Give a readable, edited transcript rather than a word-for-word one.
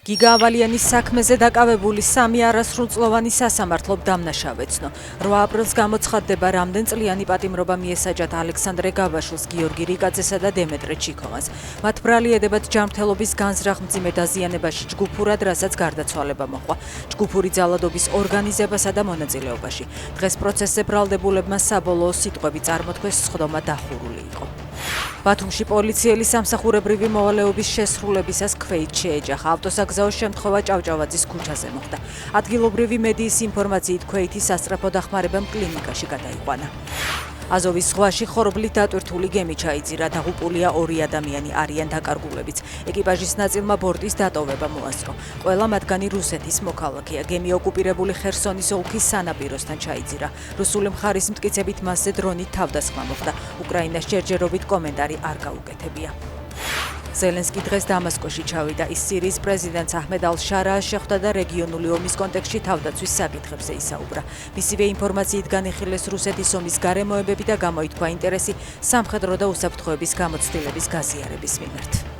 გიგა ავალიანის საქმეზე დაკავებული სამი არასრულწლოვანი სასამართლო დამნაშავე ცნო. 8 აპრილს გამოცხადდება რამდენწლიანი პატიმრობა მიესაჯათ ალექსანდრე გაბაშვილს, გიორგი რიკაძესა და დემეტრე ჩიქოვას. მათ ბრალი ედებათ ჯანმრთელობის განზრახ მძიმე დაზიანებაში ჯგუფურად, რასაც გარდაცვალება მოჰყვა. ჯგუფური ძალადობის ორგანიზებასა და მონაწილეობაში. დღეს პროცესზე ბრალდებულებმა საბოლოო სიტყვები წარმოთქვეს, სხდომა დახურული იყო. ბათუმში პოლიციელი სამსახურებრივი მოვალეობის შესრულებისას ქვეით შეეჯახა. ავტოსაგზაო შემთხვევა ჭავჭავაძის ქუჩაზე მოხდა. ადგილობრივი მედიის ინფორმაციით ქვეითი სასწრაფო დახმარებამ კლინიკაში გადაიყვანა. აზოვის ზღვაში ხორბლით დატვირთული გემი ჩაიძირა, დაღუპულია 2 ადამიანი, არიან დაკარგულებიც. ეკიპაჟის ნაწილმა ბორტის დატოვება მოასწრო. ყველა მათგანი რუსეთის მოქალაქეა. გემი ოკუპირებული ხერსონის ოლქის სანაპიროსთან ჩაიძირა. რუსული მხარის მტკიცებით მასზე დრონით თავდასხმა მოხდა. უკრაინას ჯერჯერობით კომენტარი არ გაუკეთებია. ზელენსკი დღეს დამასკოში ჩავიდა. ის სირიის პრეზიდენტს აჰმედ ალ-შარაას შეხვდა და რეგიონული ომის კონტექსტში თავდაცვის საკითხებზე ისაუბრა. მისივე ინფორმაციით განიხილეს რუსეთის ომის გარემოებები და გამოითქვა ინტერესი სამხედრო და უსაფრთხოების გამოცდილების გაზიარების მიმართ.